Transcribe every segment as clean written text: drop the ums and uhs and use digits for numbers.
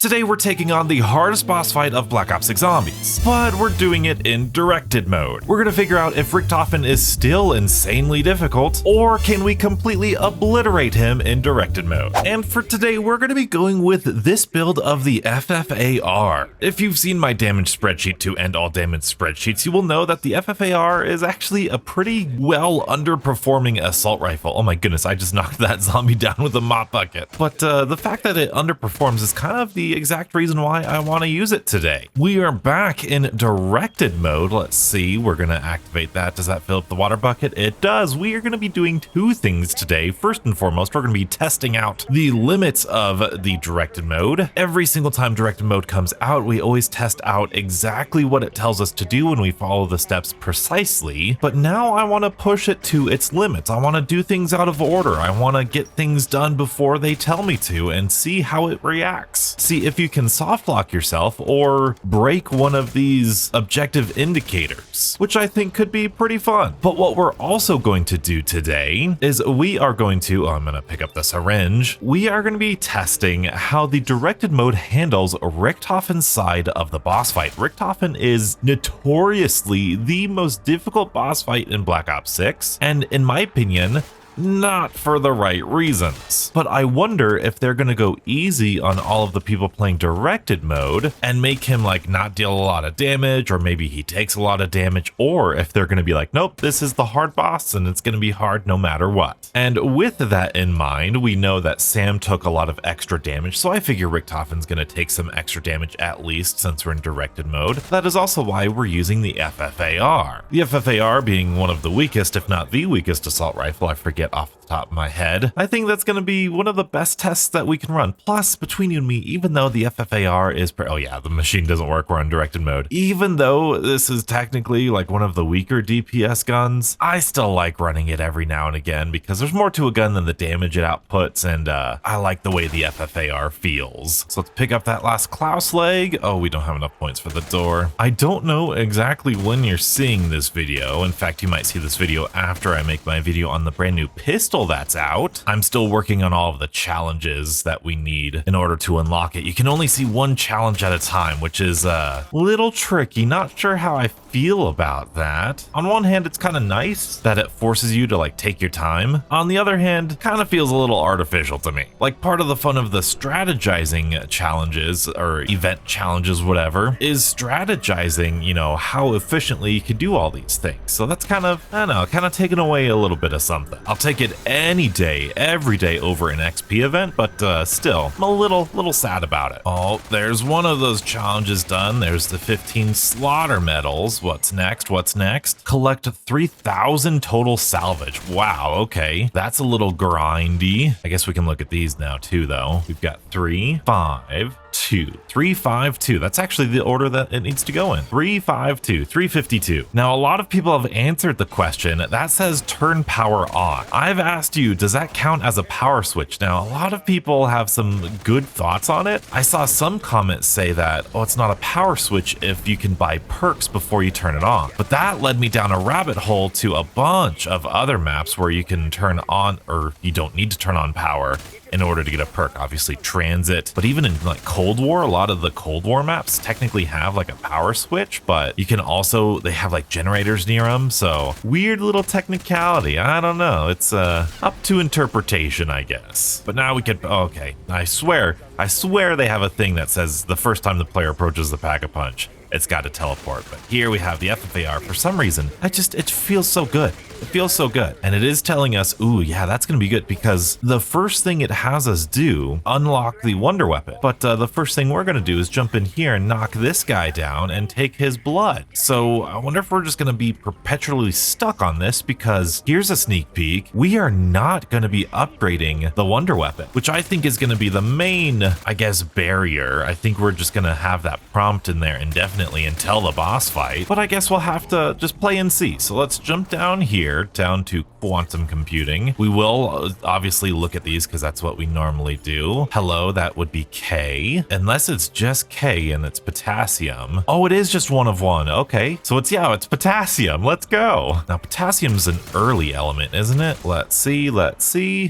Today we're taking on the hardest boss fight of Black Ops 6 Zombies, but we're doing it in directed mode. We're gonna figure out if Richtofen is still insanely difficult, or can we completely obliterate him in directed mode. And for today, we're gonna be going with this build of the FFAR. If you've seen my damage spreadsheet to end all damage spreadsheets, you will know that the FFAR is actually a pretty well underperforming assault rifle. Oh my goodness, I just knocked that zombie down with a mop bucket. But the fact that it underperforms is kind of the exact reason why I want to use it today. We are back in directed mode. Let's see, we're going to activate that. Does that fill up the water bucket? It does. We are going to be doing two things today. First and foremost, we're going to be testing out the limits of the directed mode. Every single time directed mode comes out, we always test out exactly what it tells us to do when we follow the steps precisely. But now I want to push it to its limits. I want to do things out of order. I want to get things done before they tell me to and see how it reacts. See if you can soft lock yourself or break one of these objective indicators, which I think could be pretty fun. But what we're also going to do today is we are going to, I'm going to pick up the syringe. We are going to be testing how the directed mode handles Richtofen's side of the boss fight. Richtofen is notoriously the most difficult boss fight in Black Ops 6, and in my opinion, not for the right reasons. But I wonder if they're gonna go easy on all of the people playing directed mode and make him like not deal a lot of damage, or maybe he takes a lot of damage, or if they're gonna be like, nope, this is the hard boss and it's gonna be hard no matter what. And with that in mind, we know that Sam took a lot of extra damage, so I figure Richtofen's gonna take some extra damage at least since we're in directed mode. That is also why we're using the FFAR. The FFAR being one of the weakest, if not the weakest assault rifle, I forget off the top of my head. I think that's going to be one of the best tests that we can run. Plus, between you and me, even though the FFAR is oh yeah, the machine doesn't work, we're on directed mode. Even though this is technically like one of the weaker DPS guns, I still like running it every now and again because there's more to a gun than the damage it outputs, and I like the way the FFAR feels. So let's pick up that last Klaus leg. Oh, we don't have enough points for the door. I don't know exactly when you're seeing this video. In fact, you might see this video after I make my video on the brand new pistol that's out. I'm still working on all of the challenges that we need in order to unlock it. You can only see one challenge at a time, which is a little tricky. Not sure how I feel about that. On one hand, it's kind of nice that it forces you to like take your time. On the other hand, kind of feels a little artificial to me. Like, part of the fun of the strategizing challenges or event challenges, whatever, is strategizing, you know, how efficiently you can do all these things. So that's kind of, I don't know, kind of taking away a little bit of something. I'll take it any day, every day over an XP event, but still, I'm a little sad about it. Oh, there's one of those challenges done. There's the 15 slaughter medals. What's next? What's next? Collect 3,000 total salvage. Wow, okay. That's a little grindy. I guess we can look at these now too, though. We've got 3, 5, 2, 3, 5, 2. That's actually the order that it needs to go in. 3, 5, 2, 352. Now, a lot of people have answered the question that says turn power on. I've asked you, does that count as a power switch? Now, a lot of people have some good thoughts on it. I saw some comments say that, oh, it's not a power switch if you can buy perks before you turn it on. But that led me down a rabbit hole to a bunch of other maps where you can turn on, or you don't need to turn on power in order to get a perk. Obviously Transit, but even in like Cold War, a lot of the Cold War maps technically have like a power switch, but you can also, they have like generators near them. So weird little technicality. I don't know. It's up to interpretation, I guess. But now we could, okay, I swear they have a thing that says the first time the player approaches the pack-a-punch, it's got to teleport. But here we have the FFAR. For some reason, it feels so good. It feels so good. And it is telling us, ooh, yeah, that's going to be good, because the first thing it has us do, unlock the wonder weapon. But the first thing we're going to do is jump in here and knock this guy down and take his blood. So I wonder if we're just going to be perpetually stuck on this, because here's a sneak peek. We are not going to be upgrading the wonder weapon, which I think is going to be the main, I guess, barrier. I think we're just going to have that prompt in there indefinitely until the boss fight. But I guess we'll have to just play and see. So let's jump down here. here down to quantum computing. We will obviously look at these because that's what we normally do. Hello, that would be K. Unless it's just K and it's potassium. Oh, it is just one of one. Okay, so it's potassium. Let's go. Now, potassium's an early element, isn't it? Let's see.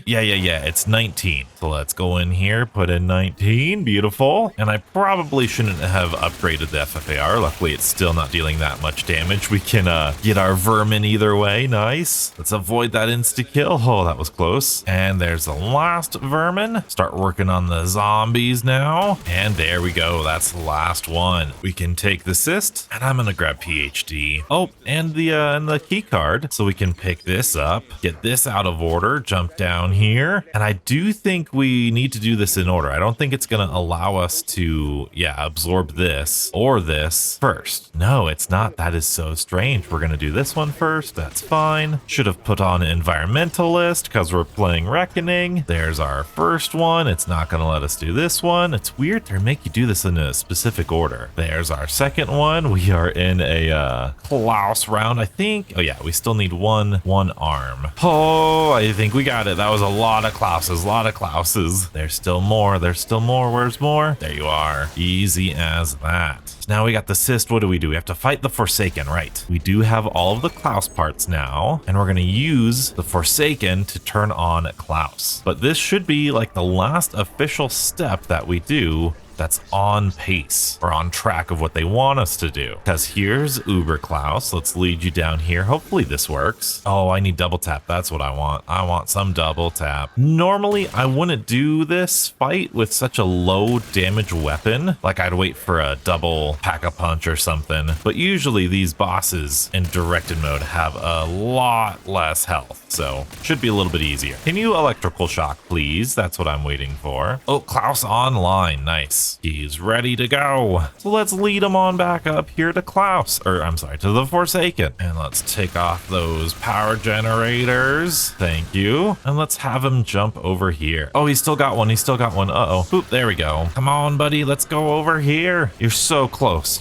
Yeah, it's 19. So let's go in here, put in 19. Beautiful. And I probably shouldn't have upgraded the FFAR. Luckily, it's still not dealing that much damage. We can get our vermin either way. Nice. Let's avoid that insta-kill. Oh, that was close. And there's the last vermin. Start working on the zombies now. And there we go. That's the last one. We can take the cyst, and I'm gonna grab PhD. Oh, and the key card, so we can pick this up, get this out of order, jump down here. And I do think we need to do this in order. I don't think it's gonna allow us to, absorb this or this first. No, it's not. That is so strange. We're gonna do this one first. That's fine. Should have put on environmentalist because we're playing Reckoning. There's our first one. It's not gonna let us do this one. It's weird. They make you do this in a specific order. There's our second one. We are in a Klaus round, I think. Oh yeah, we still need one arm. Oh, I think we got it. That was a lot of Klauses. There's still more. Where's more? There you are. Easy as that. Now we got the cyst. What do? We have to fight the Forsaken, right? We do have all of the Klaus parts now, and we're going to use the Forsaken to turn on Klaus. But this should be like the last official step that we do that's on pace or on track of what they want us to do. Because here's Uber Klaus. Let's lead you down here. Hopefully this works. Oh, I need double tap. That's what I want. I want some double tap. Normally, I wouldn't do this fight with such a low damage weapon. Like I'd wait for a double pack-a-punch or something. But usually these bosses in directed mode have a lot less health. So should be a little bit easier. Can you electrical shock, please? That's what I'm waiting for. Oh, Klaus online. Nice. He's ready to go. So let's lead him on back up here to Klaus, or I'm sorry, to the Forsaken. And let's take off those power generators. Thank you. And let's have him jump over here. Oh, he's still got one. Uh-oh. Boop, there we go. Come on, buddy. Let's go over here. You're so close.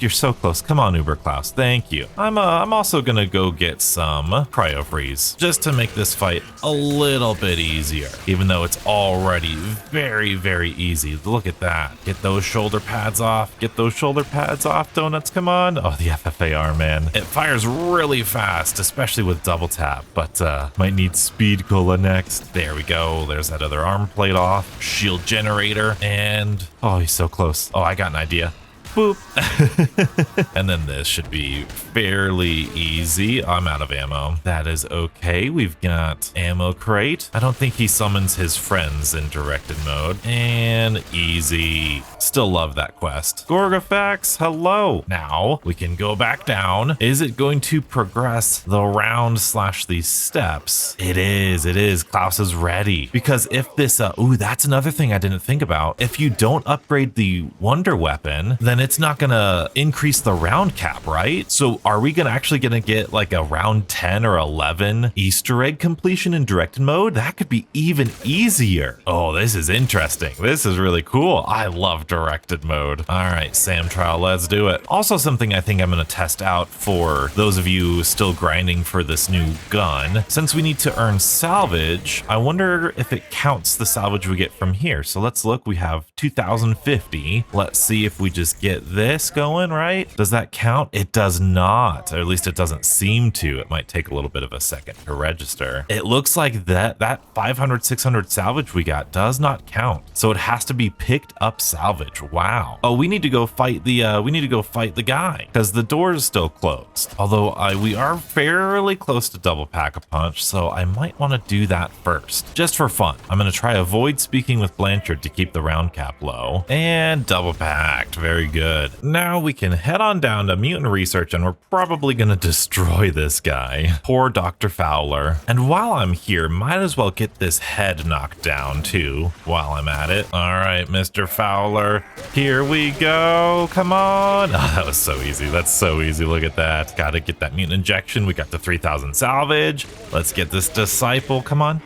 Come on, Uber Klaus. Thank you. I'm also gonna go get some cryo freeze just to make this fight a little bit easier, even though it's already very, very easy. Look at that. Get those shoulder pads off. Donuts, come on. Oh, the FFAR, man. It fires really fast, especially with double tap, but might need speed cola next. There we go. There's that other arm plate off. Shield generator, and oh, he's so close. Oh, I got an idea. Boop. And then this should be fairly easy. I'm out of ammo. That is okay. We've got ammo crate. I don't think he summons his friends in directed mode. And easy. Still love that quest. Gorgafax, hello. Now we can go back down. Is it going to progress the round / these steps? It is. Klaus is ready. Because if this, ooh, that's another thing I didn't think about. If you don't upgrade the wonder weapon, then it's not gonna increase the round cap, right? So are we actually gonna get like a round 10 or 11 Easter egg completion in directed mode? That could be even easier. Oh, this is interesting. This is really cool. I love directed mode. All right, Sam Trial, let's do it. Also, something I think I'm gonna test out for those of you still grinding for this new gun. Since we need to earn salvage, I wonder if it counts the salvage we get from here. So let's look. We have 2050. Let's see if we just get this going, right? Does that count? It does not, or at least it doesn't seem to. It might take a little bit of a second to register. It looks like that 500, 600 salvage we got does not count. So it has to be picked up salvage. Wow. Oh, we need to go fight the guy because the door is still closed. Although we are fairly close to double pack-a-punch, so I might want to do that first, just for fun. I'm going to try avoid speaking with Blanchard to keep the round cap low, and double packed. Very good. Now we can head on down to Mutant Research, and we're probably going to destroy this guy. Poor Dr. Fowler. And while I'm here, might as well get this head knocked down too while I'm at it. All right, Mr. Fowler, here we go. Come on. Oh, that was so easy. That's so easy. Look at that. Gotta get that mutant injection. We got the 3000 salvage. Let's get this disciple. Come on.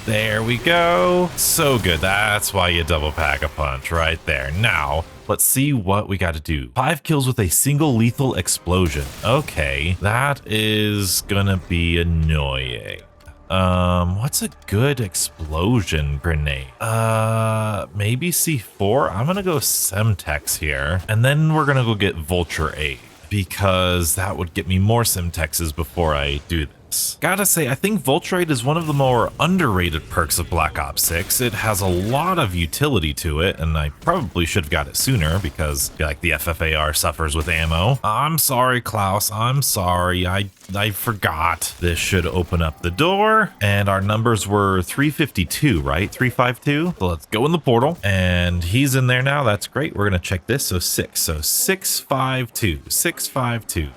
There we go. So good. That's why you double pack a punch right there. Now, let's see what what we got to do. 5 kills with a single lethal explosion. Okay, that is gonna be annoying. What's a good explosion grenade? Maybe C4? I'm gonna go Semtex here, and then we're gonna go get Vulture 8, because that would get me more Semtexes before I do this. Gotta say, I think Vulture 8 is one of the more underrated perks of Black Ops 6. It has a lot of utility to it, and I probably should have got it sooner because I feel like the FFAR suffers with ammo. I'm sorry, Klaus. I'm sorry. I forgot. This should open up the door, and our numbers were 352, right? 352. So let's go in the portal, and he's in there now. That's great. We're gonna check this. So 6. So 652, 652,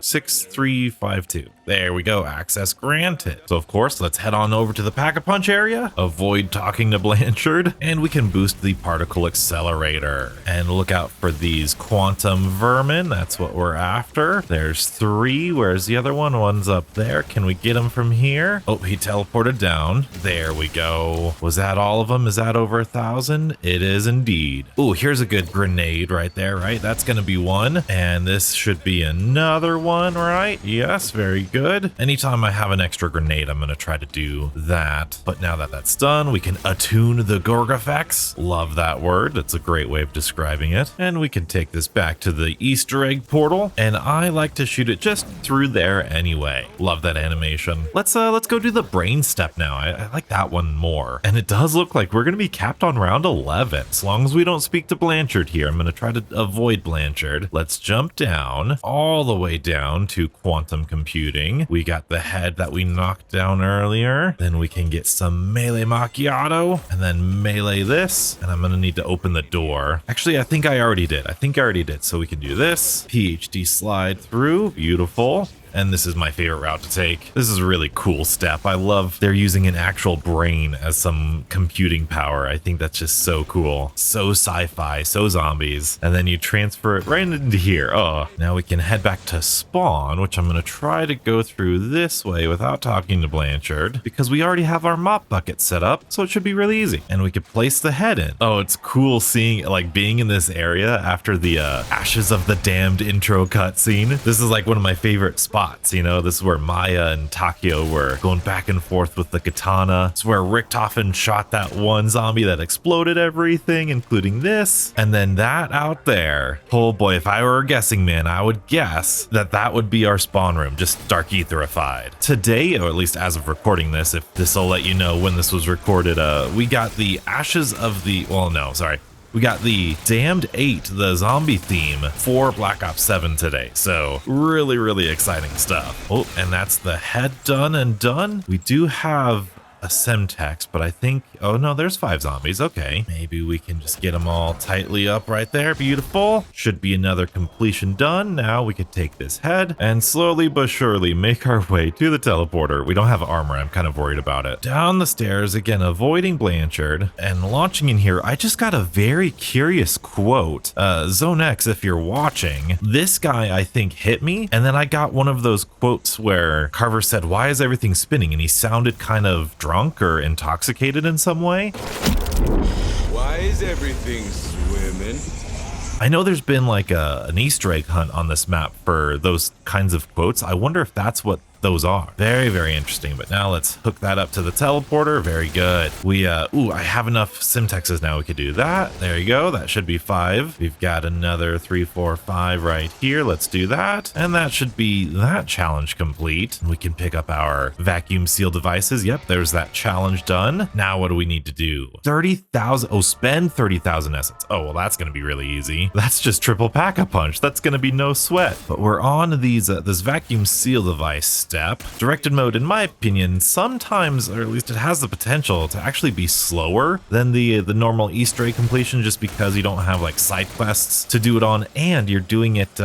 6352. There we go, access granted. So of course, let's head on over to the Pack-a-Punch area, avoid talking to Blanchard, and we can boost the particle accelerator. And look out for these quantum vermin, that's what we're after. There's 3, where's the other one? One's up there, can we get him from here? Oh, he teleported down. There we go. Was that all of them? Is that over 1,000? It is indeed. Oh, here's a good grenade right there, right? That's gonna be one, and this should be another one, right? Yes, very good. Anytime I have an extra grenade, I'm going to try to do that. But now that that's done, we can attune the Gorgafex. Love that word. It's a great way of describing it. And we can take this back to the Easter egg portal. And I like to shoot it just through there anyway. Love that animation. Let's go do the brain step now. I like that one more. And it does look like we're going to be capped on round 11. As long as we don't speak to Blanchard here, I'm going to try to avoid Blanchard. Let's jump down all the way down to quantum computing. We got the head that we knocked down earlier. Then we can get some melee macchiato and then melee this. And I'm going to need to open the door. Actually, I think I already did. So we can do this. PhD slide through. Beautiful. And this is my favorite route to take. This is a really cool step. I love they're using an actual brain as some computing power. I think that's just so cool. So sci-fi, so zombies. And then you transfer it right into here. Oh, now we can head back to spawn, which I'm going to try to go through this way without talking to Blanchard because we already have our mop bucket set up. So it should be really easy. And we could place the head in. Oh, it's cool seeing like being in this area after the Ashes of the Damned intro cutscene. This is like one of my favorite spots. You know, this is where Maya and Takio were going back and forth with the katana. It's where Richtofen shot that one zombie that exploded everything, including this. And then that out there. Oh boy, if I were a guessing man, I would guess that that would be our spawn room, just dark etherified. Today, or at least as of recording this, if this will let you know when this was recorded, we got the Ashes of the, well, no, sorry. We got the Damned 8, the zombie theme for Black Ops 7 today. So really, really exciting stuff. Oh, and that's the head done and done. We do have a Semtex, but I think, oh no, there's 5 zombies. Okay, maybe we can just get them all tightly up right there. Beautiful. Should be another completion done. Now we could take this head and slowly but surely make our way to the teleporter. We don't have armor. I'm kind of worried about it. Down the stairs again, avoiding Blanchard and launching in here. I just got a very curious quote. Zone X, if you're watching, this guy I think hit me, and then I got one of those quotes where Carver said, "Why is everything spinning?" and he sounded kind of drunk or intoxicated in some way. Why is everything swimming? I know there's been like an Easter egg hunt on this map for those kinds of quotes. I wonder if that's what those are. Very, very interesting. But now let's hook that up to the teleporter. Very good. We, ooh, I have enough Semtexes now. We could do that. There you go. That should be 5. We've got another 3, 4, 5 right here. Let's do that. And that should be that challenge complete. We can pick up our vacuum seal devices. Yep, there's that challenge done. Now what do we need to do? 30,000. Oh, spend 30,000 essence. Oh, well, that's going to be really easy. That's just triple pack-a-punch. That's going to be no sweat. But we're on these, this vacuum seal device step. Directed mode, in my opinion, sometimes, or at least it has the potential to actually be slower than the normal Easter egg completion, just because you don't have like side quests to do it on, and you're doing it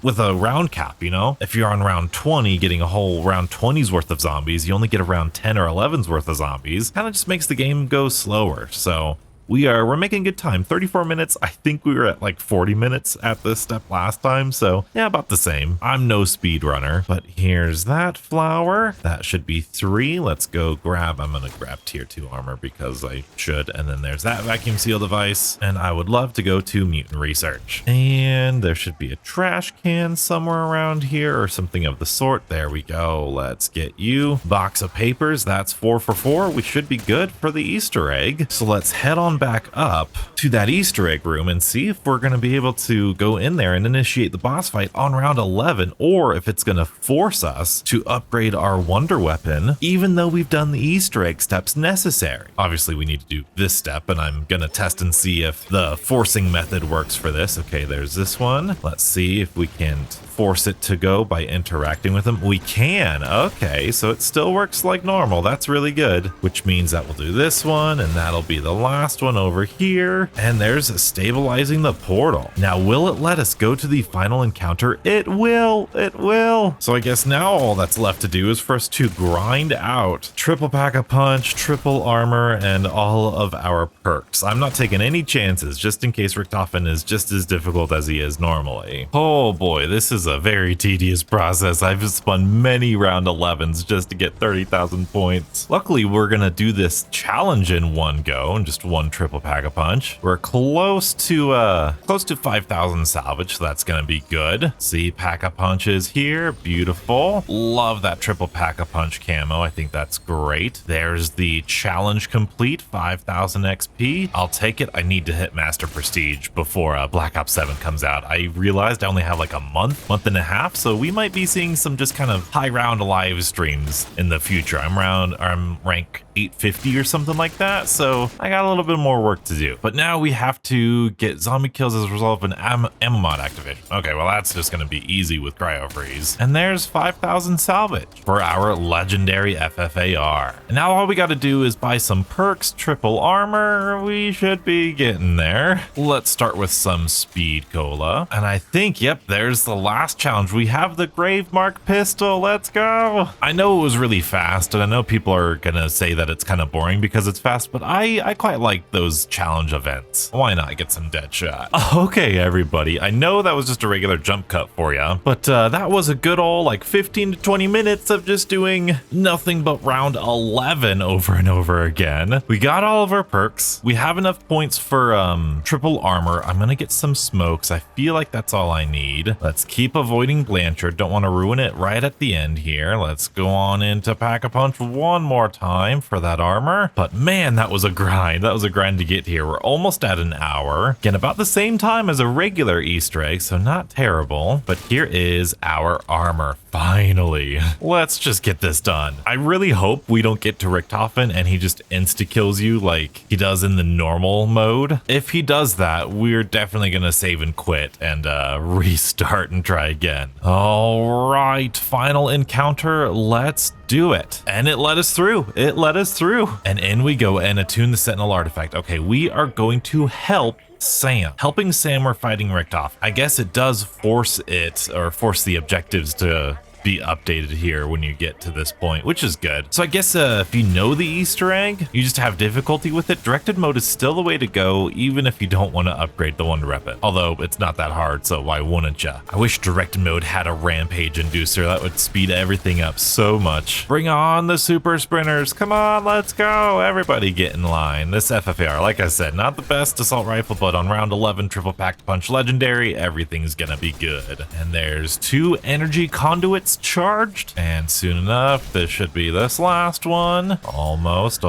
with a round cap, you know? If you're on round 20, getting a whole round 20's worth of zombies, you only get around 10 or 11's worth of zombies. Kind of just makes the game go slower. So we're making good time. 34 minutes. I think we were at like 40 minutes at this step last time. So yeah, about the same. I'm no speed runner, but here's that flower. That should be 3. Let's go grab, I'm going to grab tier 2 armor because I should. And then there's that vacuum seal device. And I would love to go to mutant research. And there should be a trash can somewhere around here or something of the sort. There we go. Let's get you. Box of papers. That's 4 for 4. We should be good for the Easter egg. So let's head on back up to that Easter egg room and see if we're going to be able to go in there and initiate the boss fight on round 11, or if it's going to force us to upgrade our wonder weapon, even though we've done the Easter egg steps necessary. Obviously, we need to do this step, and I'm going to test and see if the forcing method works for this. Okay, there's this one. Let's see if we can force it to go by interacting with them. We can. Okay, so it still works like normal. That's really good, which means that we'll do this one, and that'll be the last one over here. And there's stabilizing the portal. Now, will it let us go to the final encounter? It will. It will. So I guess now all that's left to do is for us to grind out triple pack-a-punch, triple armor, and all of our perks. I'm not taking any chances just in case Richtofen is just as difficult as he is normally. Oh boy, this is a very tedious process. I've spun many round 11s just to get 30,000 points. Luckily, we're gonna do this challenge in one go and just one triple pack-a-punch. We're close to 5,000 salvage, so that's gonna be good. See, pack-a-punch is here. Beautiful. Love that triple pack-a-punch camo. I think that's great. There's the challenge complete, 5,000 XP. I'll take it. I need to hit Master Prestige before Black Ops 7 comes out. I realized I only have like a month and a half, so we might be seeing some just kind of high round live streams in the future. I'm rank 850 or something like that, so I got a little bit more work to do. But now we have to get zombie kills as a result of an ammo mod activation. Okay, well that's just going to be easy with cryo freeze. And there's 5,000 salvage for our legendary FFAR. And now all we got to do is buy some perks, triple armor. We should be getting there. Let's start with some speed cola. And I think, yep, there's the last challenge. We have the grave mark pistol. Let's go. I know it was really fast, and I know people are gonna say that it's kind of boring because it's fast, but I quite like those challenge events. Why not get some dead shot? Okay, everybody, I know that was just a regular jump cut for you, but that was a good old like 15 to 20 minutes of just doing nothing but round 11 over and over again. We got all of our perks. We have enough points for triple armor. I'm gonna get some smokes. I feel like that's all I need. Let's keep avoiding Blanchard. Don't want to ruin it right at the end here. Let's go on into Pack-a-Punch one more time for that armor. But man, that was a grind. That was a grind to get here. We're almost at an hour. Again, about the same time as a regular Easter egg, so not terrible. But here is our armor. Finally. Let's just get this done. I really hope we don't get to Richtofen and he just insta-kills you like he does in the normal mode. If he does that, we're definitely gonna save and quit and restart and try again. All right, final encounter. Let's do it. And it let us through. It let us through. And in we go and attune the Sentinel artifact. Okay, we are going to help Sam. Helping Sam, we're fighting Richtofen. I guess it does force it, or force the objectives to be updated here when you get to this point, which is good. So I guess if you know the Easter egg, you just have difficulty with it. Directed mode is still the way to go, even if you don't want to upgrade the wonder weapon. Although it's not that hard, so why wouldn't ya? I wish directed mode had a rampage inducer. That would speed everything up so much. Bring on the super sprinters. Come on, let's go. Everybody get in line. This FFAR, like I said, not the best assault rifle, but on round 11, triple pack punch legendary, everything's gonna be good. And there's 2 energy conduits charged, and soon enough this should be this last one. Almost.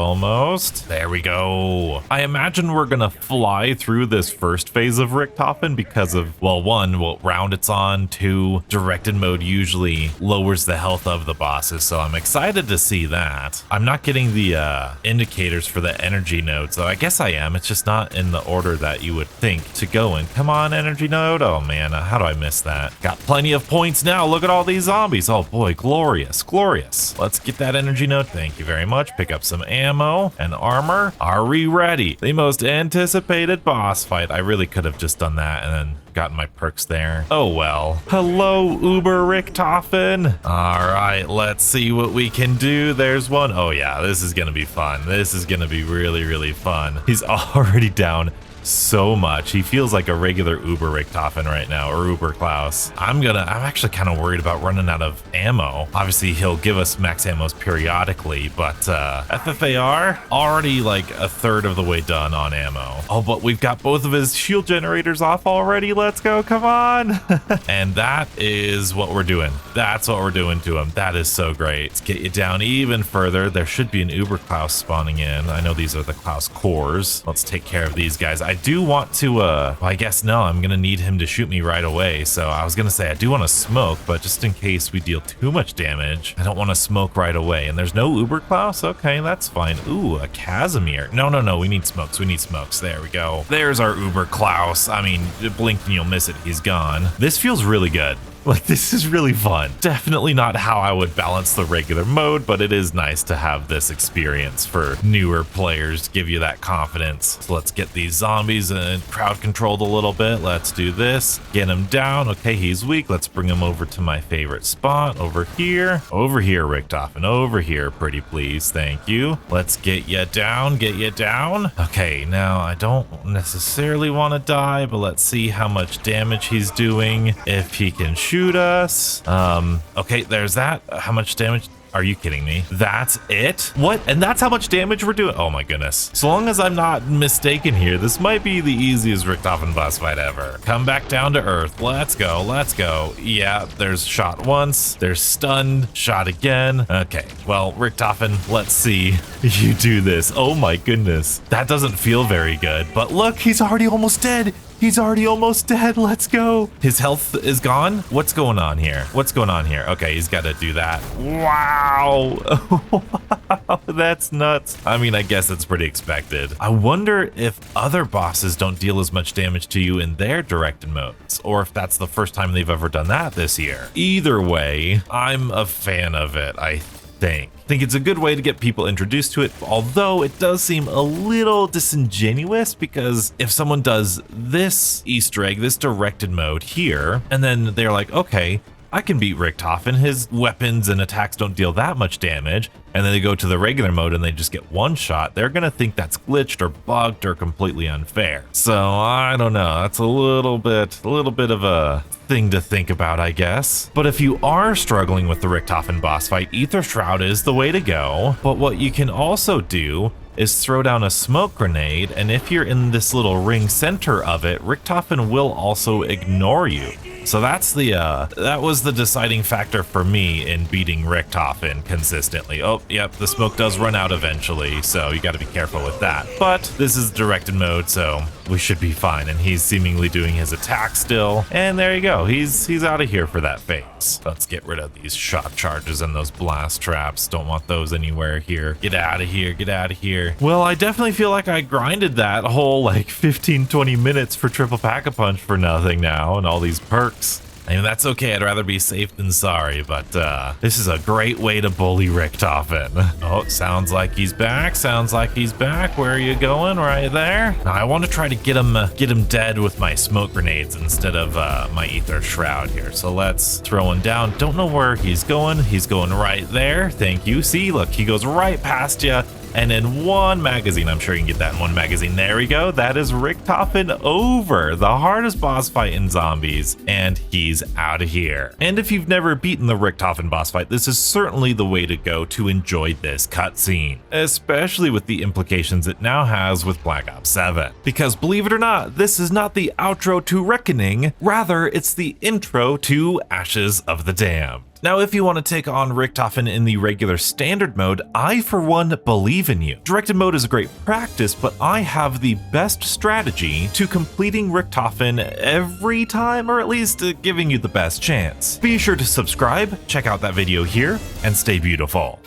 There we go. I imagine we're gonna fly through this first phase of Richtofen because of, well, 1, what round it's on, 2, directed mode usually lowers the health of the bosses, so I'm excited to see that. I'm not getting the indicators for the energy node, so I guess I am. It's just not in the order that you would think to go in. Come on, energy node. Oh man, how do I miss that? Got plenty of points now. Look at all these zombies. zombies. Oh boy, glorious, glorious. Let's get that energy node. Thank you very much. Pick up some ammo and armor. Are we ready? The most anticipated boss fight. I really could have just done that and then gotten my perks there. Oh well. Hello, Uber Richtofen. All right, let's see what we can do. There's one. Oh yeah, this is gonna be fun. This is gonna be really, really fun. He's already down so much. He feels like a regular Uber Richtofen right now, or Uber Klaus. I'm actually kind of worried about running out of ammo. Obviously, he'll give us max ammos periodically, but FFAR already like a third of the way done on ammo. Oh, but we've got both of his shield generators off already. Let's go, come on. And that is what we're doing. That's what we're doing to him. That is so great. Let's get you down even further. There should be an Uber Klaus spawning in. I know these are the Klaus cores. Let's take care of these guys. I do want to, well, I guess no, I'm gonna need him to shoot me right away. So I was gonna say I do want to smoke, but just in case we deal too much damage, I don't want to smoke right away. And there's no Uber Klaus? Okay, that's fine. Ooh, a Casimir. No, we need smokes. We need smokes. There we go. There's our Uber Klaus. I mean, blink and you'll miss it. He's gone. This feels really good. Like, this is really fun. Definitely not how I would balance the regular mode, but it is nice to have this experience for newer players to give you that confidence. So let's get these zombies crowd controlled a little bit. Let's do this. Get him down. Okay, he's weak. Let's bring him over to my favorite spot over here. Over here, Richtofen. Over here, pretty please. Thank you. Let's get you down. Get you down. Okay, now I don't necessarily want to die, but let's see how much damage he's doing. If he can shoot us. Okay, there's that. How much damage? Are you kidding me? That's it? What? And that's how much damage we're doing? Oh my goodness. So long as I'm not mistaken here, this might be the easiest Richtofen boss fight ever. Come back down to earth. Let's go. Let's go. Yeah, there's shot once. There's stunned. Shot again. Okay, well, Richtofen, let's see you do this. Oh my goodness. That doesn't feel very good. But look, he's already almost dead. He's already almost dead. Let's go. His health is gone. What's going on here? What's going on here? Okay, he's got to do that. Wow. That's nuts. I mean, I guess it's pretty expected. I wonder if other bosses don't deal as much damage to you in their directed modes, or if that's the first time they've ever done that this year. Either way, I'm a fan of it, I think it's a good way to get people introduced to it, although it does seem a little disingenuous, because if someone does this Easter egg, this directed mode here, and then they're like, okay, I can beat Richtofen, his weapons and attacks don't deal that much damage, and then they go to the regular mode and they just get one shot, they're gonna think that's glitched or bugged or completely unfair. So I don't know, that's a little bit of a thing to think about, I guess. But if you are struggling with the Richtofen boss fight, Ether Shroud is the way to go. But what you can also do is throw down a smoke grenade, and if you're in this little ring center of it, Richtofen will also ignore you. So that's the that was the deciding factor for me in beating Richtofen consistently. Oh, yep, the smoke does run out eventually, so you got to be careful with that. But this is directed mode, so we should be fine. And he's seemingly doing his attack still. And there you go. He's out of here for that phase. Let's get rid of these shot charges and those blast traps. Don't want those anywhere here. Get out of here. Get out of here. Well, I definitely feel like I grinded that whole like 15-20 minutes for triple pack-a-punch for nothing now, and all these perks. I mean, that's okay. I'd rather be safe than sorry, but this is a great way to bully Richtofen. Oh, sounds like he's back. Sounds like he's back. Where are you going? Right there? Now, I want to try to get him dead with my smoke grenades instead of my Ether Shroud here. So let's throw him down. Don't know where he's going. He's going right there. Thank you. See, look, he goes right past you. And in one magazine, I'm sure you can get that in one magazine. There we go. That is Richtofen over, the hardest boss fight in zombies, and he's out of here. And if you've never beaten the Richtofen boss fight, this is certainly the way to go to enjoy this cutscene, especially with the implications it now has with Black Ops 7. Because believe it or not, this is not the outro to Reckoning, rather it's the intro to Ashes of the Damned. Now, if you want to take on Richtofen in the regular standard mode, I for one believe in you. Directed mode is a great practice, but I have the best strategy to completing Richtofen every time, or at least giving you the best chance. Be sure to subscribe, check out that video here, and stay beautiful.